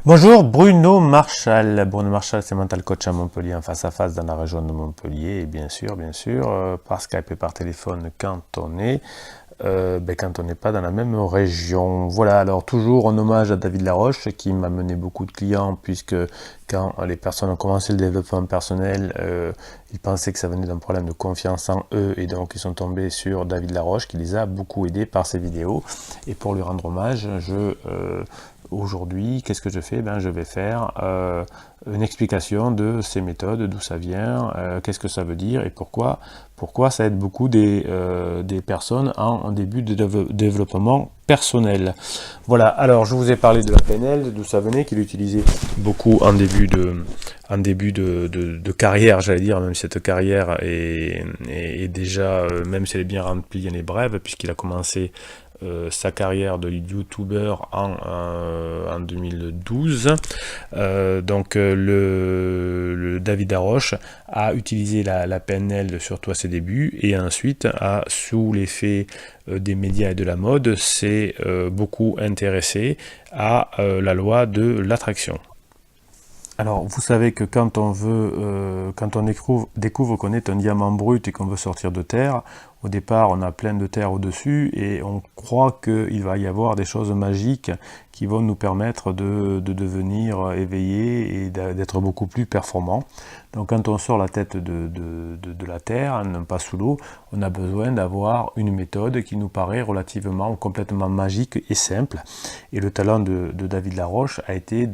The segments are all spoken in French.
Bonjour, Bruno Marchal. Bruno Marchal, c'est mental coach à Montpellier, en face à face dans la région de Montpellier. Et bien sûr, par Skype et par téléphone quand on n'est pas dans la même région. Voilà, alors toujours en hommage à David Laroche qui m'a mené beaucoup de clients, puisque quand les personnes ont commencé le développement personnel, ils pensaient que ça venait d'un problème de confiance en eux, et donc ils sont tombés sur David Laroche qui les a beaucoup aidés par ses vidéos. Et pour lui rendre hommage, aujourd'hui, qu'est-ce que je fais? Je vais faire une explication de ces méthodes, d'où ça vient, qu'est-ce que ça veut dire et pourquoi ça aide beaucoup des personnes en début de développement personnel. Voilà, alors je vous ai parlé de la PNL, d'où ça venait, qu'il utilisait beaucoup en début de carrière, j'allais dire, même si cette carrière est déjà, même si elle est bien remplie, elle est brève, puisqu'il a commencé sa carrière de youtubeur en 2012. Le David Laroche a utilisé la PNL surtout à ses débuts, et ensuite, sous l'effet des médias et de la mode, s'est beaucoup intéressé à la loi de l'attraction. Alors, vous savez que quand on découvre qu'on est un diamant brut et qu'on veut sortir de terre, au départ, on a plein de terre au-dessus et on croit qu'il va y avoir des choses magiques qui vont nous permettre de devenir éveillés et d'être beaucoup plus performants. Donc, quand on sort la tête de la terre, non pas sous l'eau, on a besoin d'avoir une méthode qui nous paraît relativement, complètement magique et simple. Et le talent de David Laroche a été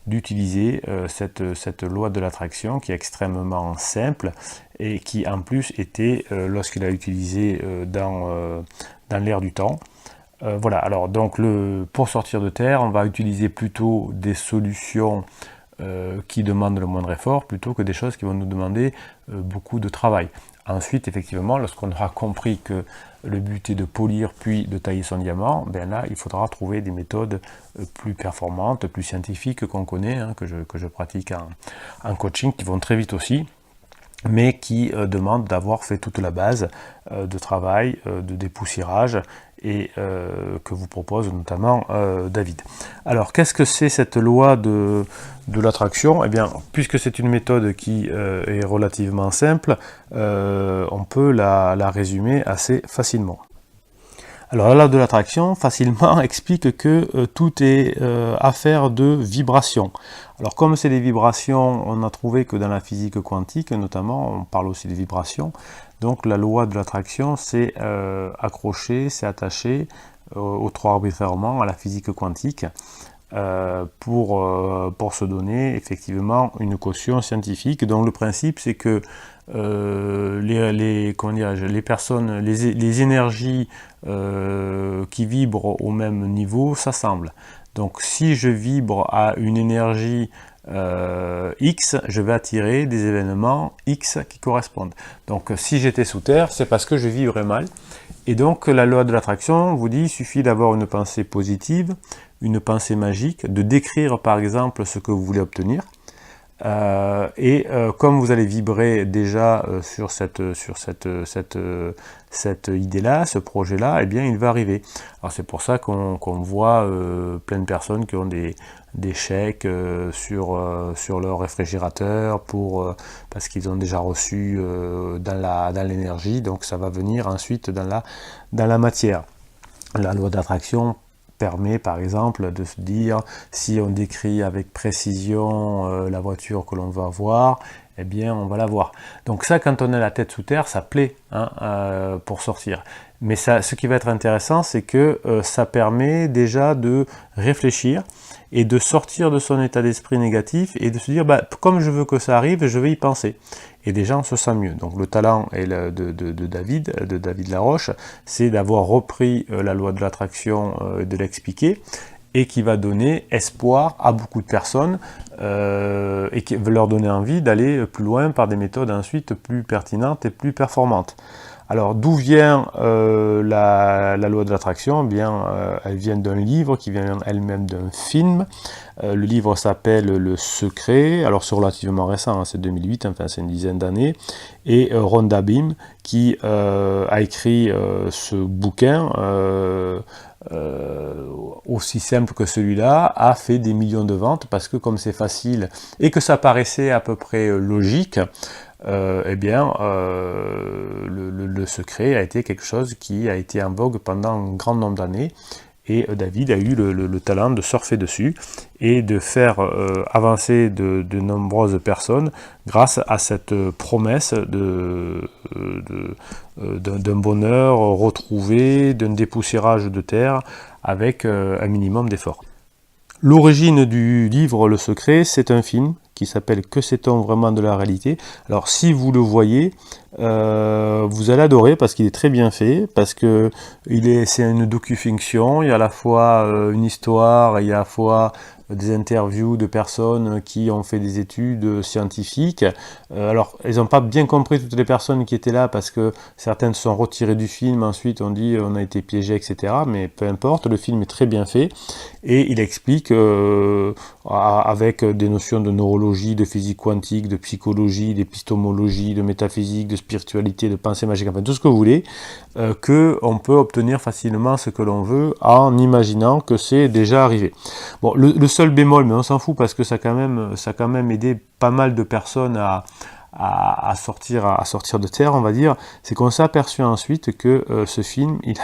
d'utiliser cette loi de l'attraction qui est extrêmement simple et qui en plus était, lorsqu'il a utilisé dans l'air du temps. Voilà, alors donc pour sortir de terre, on va utiliser plutôt des solutions qui demandent le moindre effort, plutôt que des choses qui vont nous demander beaucoup de travail. Ensuite, effectivement, lorsqu'on aura compris que le but est de polir puis de tailler son diamant, là, il faudra trouver des méthodes plus performantes, plus scientifiques qu'on connaît, que je pratique en coaching, qui vont très vite aussi, mais qui demandent d'avoir fait toute la base de travail, de dépoussiérage, et que vous propose notamment David. Alors, qu'est-ce que c'est cette loi de l'attraction? Eh bien, puisque c'est une méthode qui est relativement simple, on peut la résumer assez facilement. Alors, la loi de l'attraction, facilement, explique que tout est affaire de vibrations. Alors, comme c'est des vibrations, on a trouvé que dans la physique quantique, notamment, on parle aussi des vibrations. Donc, la loi de l'attraction, c'est accroché, c'est attaché aux trois arbitrairement à la physique quantique pour se donner effectivement une caution scientifique. Donc, le principe, c'est que les personnes, les énergies qui vibrent au même niveau s'assemblent. Donc si je vibre à une énergie X, je vais attirer des événements X qui correspondent. Donc si j'étais sous terre, c'est parce que je vibrais mal. Et donc la loi de l'attraction vous dit, il suffit d'avoir une pensée positive, une pensée magique, de décrire par exemple ce que vous voulez obtenir. Comme vous allez vibrer déjà sur cette idée-là, ce projet-là, eh bien il va arriver. Alors c'est pour ça qu'on voit plein de personnes qui ont des chèques sur leur réfrigérateur parce qu'ils ont déjà reçu dans l'énergie, donc ça va venir ensuite dans la matière. La loi d'attraction permet par exemple de se dire, si on décrit avec précision la voiture que l'on va avoir, eh bien on va la voir. Donc ça, quand on a la tête sous terre, ça plaît pour sortir. Mais ça, ce qui va être intéressant, c'est que ça permet déjà de réfléchir et de sortir de son état d'esprit négatif et de se dire, comme je veux que ça arrive, je vais y penser. Et déjà on se sent mieux. Donc le talent de David Laroche, c'est d'avoir repris la loi de l'attraction, de l'expliquer, et qui va donner espoir à beaucoup de personnes et qui veut leur donner envie d'aller plus loin par des méthodes ensuite plus pertinentes et plus performantes. Alors d'où vient la loi de l'attraction? Eh bien, elle vient d'un livre qui vient elle-même d'un film. Le livre s'appelle Le Secret, alors c'est relativement récent, hein, c'est 2008, enfin c'est une dizaine d'années, et Rhonda Byrne qui a écrit ce bouquin aussi simple que celui-là, a fait des millions de ventes parce que comme c'est facile et que ça paraissait à peu près logique, eh bien, le secret a été quelque chose qui a été en vogue pendant un grand nombre d'années. Et David a eu le talent de surfer dessus et de faire avancer de nombreuses personnes grâce à cette promesse d'un bonheur retrouvé, d'un dépoussiérage de terre avec un minimum d'effort. L'origine du livre Le Secret, c'est un film qui s'appelle Que sait-on vraiment de la réalité? Alors si vous le voyez, vous allez adorer parce qu'il est très bien fait, parce que c'est une docu-fiction, il y a à la fois une histoire, il y a à la fois des interviews de personnes qui ont fait des études scientifiques. Alors, ils n'ont pas bien compris toutes les personnes qui étaient là parce que certaines se sont retirées du film, ensuite on dit on a été piégé, etc. Mais peu importe, le film est très bien fait et il explique avec des notions de neurologie, de physique quantique, de psychologie, d'épistémologie, de métaphysique, de spiritualité, de pensée magique, enfin tout ce que vous voulez, qu'on peut obtenir facilement ce que l'on veut en imaginant que c'est déjà arrivé. Bon, le seul bémol, mais on s'en fout parce que ça a quand même aidé pas mal de personnes à sortir de terre, on va dire, c'est qu'on s'est aperçu ensuite que ce film, il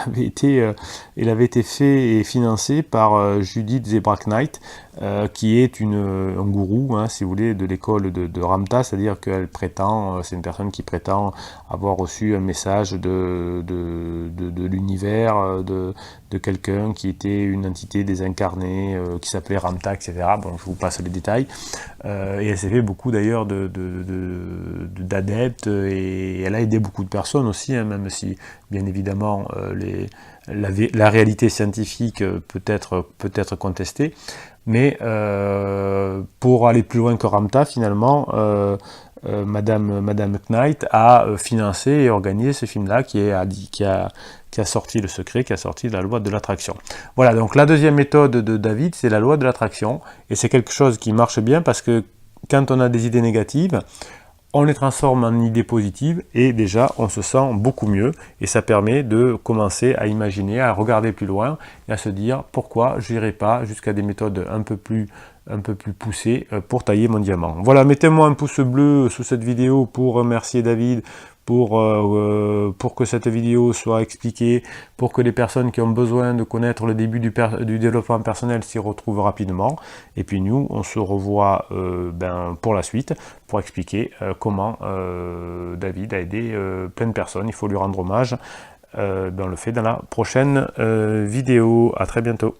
avait été fait et financé par Judith Zebrak-Knight, qui est un gourou, hein, si vous voulez, de l'école de Ramtha, c'est-à-dire qu'elle prétend, c'est une personne qui prétend avoir reçu un message de l'univers, de quelqu'un qui était une entité désincarnée, qui s'appelait Ramtha, etc. Bon, je vous passe les détails. Et elle s'est fait beaucoup d'ailleurs d'adeptes, et elle a aidé beaucoup de personnes aussi, hein, même si, bien évidemment, la réalité scientifique peut être contestée. Mais pour aller plus loin que Ramtha, finalement, Madame Knight a financé et organisé ce film-là qui a sorti Le Secret, qui a sorti la loi de l'attraction. Voilà, donc la deuxième méthode de David, c'est la loi de l'attraction, et c'est quelque chose qui marche bien parce que quand on a des idées négatives, on les transforme en idées positives et déjà on se sent beaucoup mieux et ça permet de commencer à imaginer, à regarder plus loin et à se dire pourquoi je n'irai pas jusqu'à des méthodes un peu plus poussées pour tailler mon diamant. Voilà, mettez-moi un pouce bleu sous cette vidéo pour remercier David pour que cette vidéo soit expliquée, pour que les personnes qui ont besoin de connaître le début du développement personnel s'y retrouvent rapidement. Et puis nous, on se revoit pour la suite, pour expliquer comment David a aidé plein de personnes. Il faut lui rendre hommage. On le fait dans la prochaine vidéo. À très bientôt.